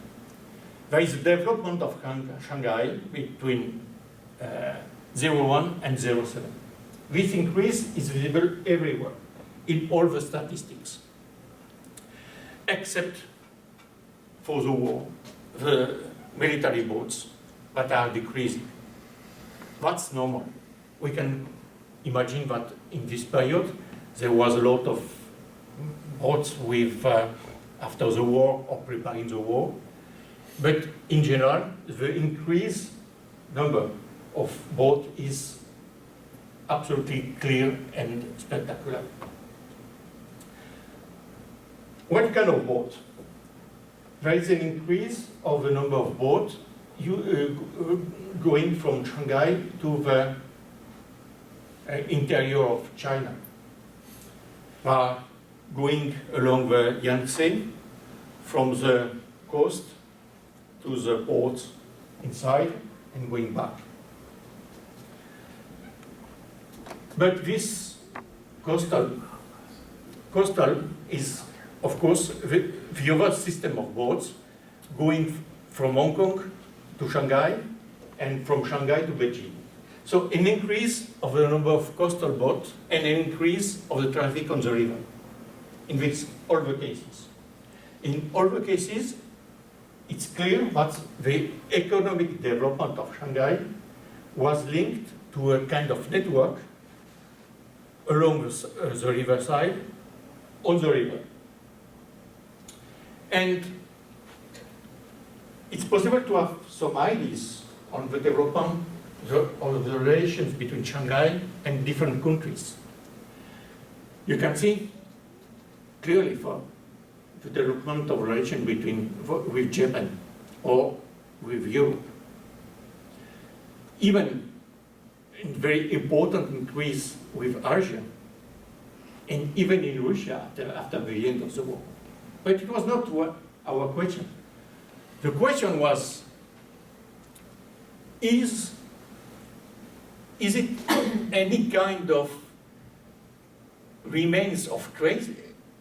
There is a development of Shanghai between 01 and 07. This increase is visible everywhere, in all the statistics, except for the war, the military boats that are decreasing. That's normal. We can imagine that in this period, there was a lot of boats with, after the war or preparing the war. But in general, the increased number of boats is absolutely clear and spectacular. What kind of boat? There is an increase of the number of boats going from Shanghai to the interior of China. Going along the Yangtze from the coast to the ports inside and going back. But this coastal is, of course, the other system of boats going from Hong Kong to Shanghai and from Shanghai to Beijing. So an increase of the number of coastal boats and an increase of the traffic on the river in all the cases. In all the cases, it's clear that the economic development of Shanghai was linked to a kind of network along the riverside, on the river. And it's possible to have some ideas on the development of the relations between Shanghai and different countries. You can see clearly for the development of relation with Japan or with Europe. Even a very important increase with Asia, and even in Russia after the end of the war. But it was not our question. The question was, is it any kind of remains of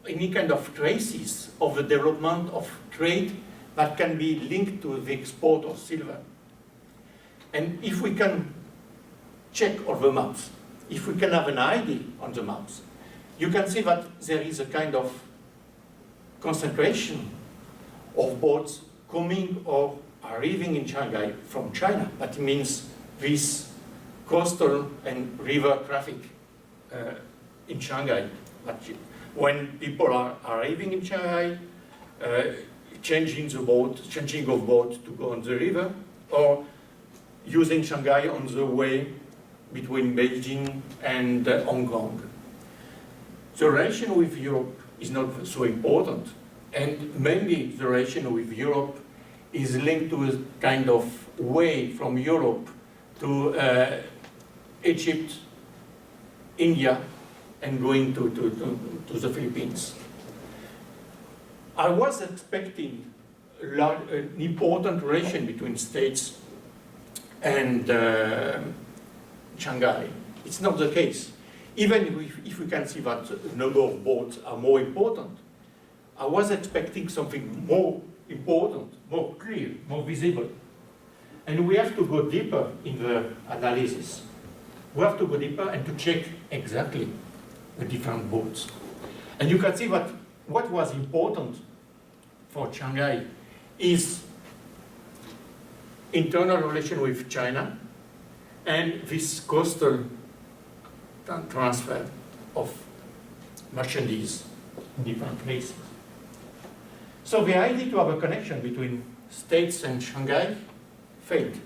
any kind of traces of the development of trade that can be linked to the export of silver? And if we can check on the maps, if we can have an idea on the maps, you can see that there is a kind of concentration of boats coming or arriving in Shanghai from China. That means this coastal and river traffic in Shanghai. When people are arriving in Shanghai, changing of boat to go on the river, or using Shanghai on the way between Beijing and Hong Kong. The relation with Europe is not so important, and mainly the relation with Europe is linked to a kind of way from Europe to Egypt, India, and going to the Philippines. I was expecting an important relation between states and Shanghai. It's not the case. Even if we can see that the number of boats are more important, I was expecting something more important, more clear, more visible. And we have to go deeper in the analysis. We have to go deeper and to check exactly the different boats. And you can see that what was important for Shanghai is internal relation with China and this coastal transfer of merchandise in different places. So the idea to have a connection between states and Shanghai failed.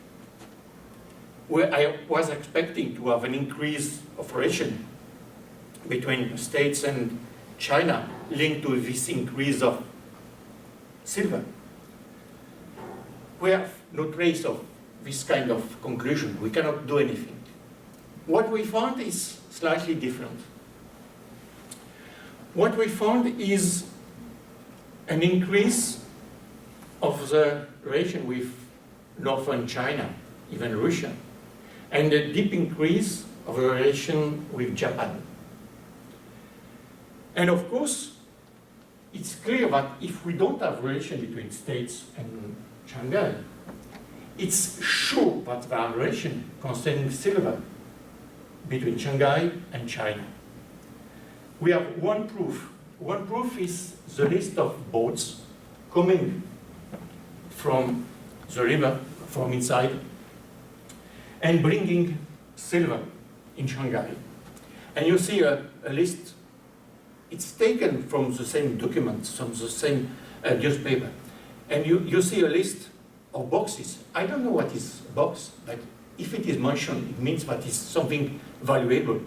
Where I was expecting to have an increase of relation between states and China linked to this increase of silver. We have no trace of this kind of conclusion. We cannot do anything. What we found is slightly different. What we found is an increase of the relation with northern China, even Russia, and a deep increase of the relation with Japan. And of course, it's clear that if we don't have relation between states and Shanghai, it's sure that there are relations concerning silver between Shanghai and China. We have one proof. One proof is the list of boats coming from the river, from inside, and bringing silver in Shanghai. And you see a list. It's taken from the same documents, from the same newspaper. And you see a list of boxes. I don't know what is a box, but if it is mentioned, it means that it's something valuable.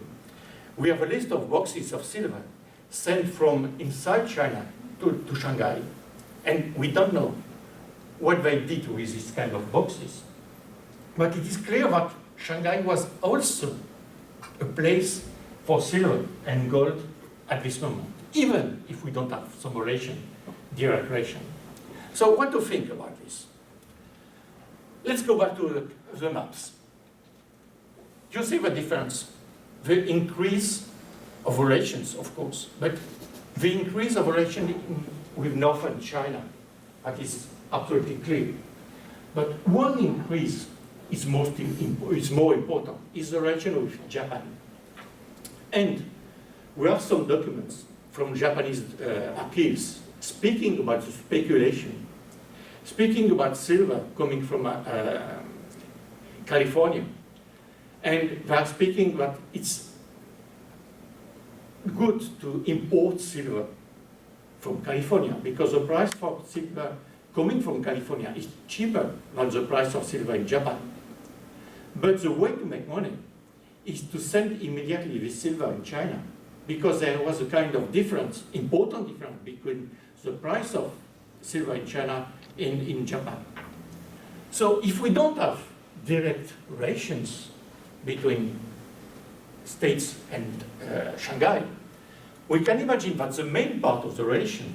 We have a list of boxes of silver sent from inside China to Shanghai. And we don't know what they did with these kind of boxes. But it is clear that Shanghai was also a place for silver and gold at this moment, even if we don't have some relation, direct relation. So what to think about this? Let's go back to the maps. You see the difference, the increase of relations, of course, but the increase of relation with northern China, that is absolutely clear. But one increase is more important, is the relation with Japan. And we have some documents from Japanese archives speaking about the speculation, speaking about silver coming from California. And they are speaking that it's good to import silver from California, because the price for silver coming from California is cheaper than the price of silver in Japan. But the way to make money is to send immediately this silver in China, because there was a kind of difference, important difference, between the price of silver in China and in Japan. So if we don't have direct relations between States and Shanghai, we can imagine that the main part of the relation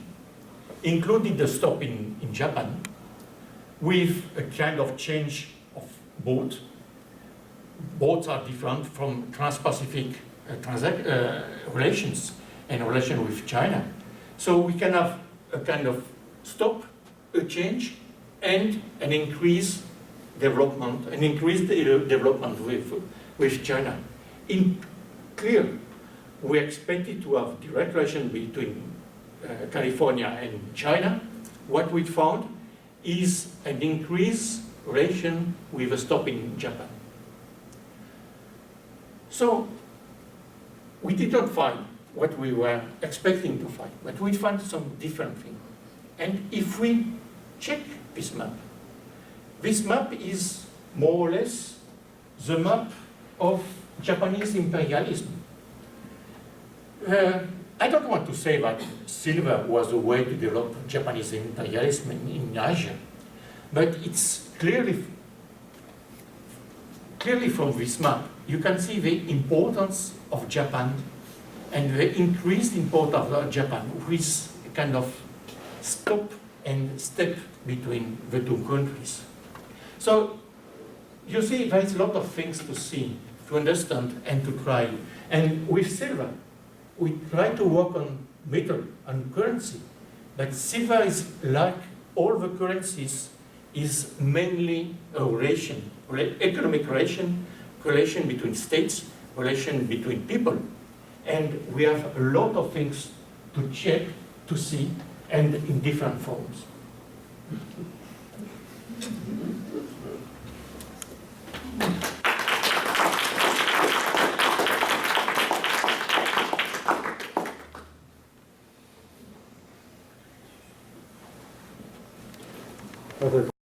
included the stop in Japan with a kind of change of boat. Boats are different from trans-Pacific relations and relation with China. So we can have a kind of stop, a change, and an increased development, with China. In clear, we expected to have direct relation between California and China. What we found is an increased relation with a stop in Japan. So we did not find what we were expecting to find, but we found some different things. And if we check this map is more or less the map of Japanese imperialism. I don't want to say that silver was a way to develop Japanese imperialism in Asia, but it's clearly from this map, you can see the importance of Japan and the increased importance of Japan with a kind of stop and step between the two countries. So you see there is a lot of things to see, to understand and to try. And with silver, we try to work on metal and currency, but silver is like all the currencies is mainly a relation, economic relation between states, relation between people. And we have a lot of things to check, to see, and in different forms.
Other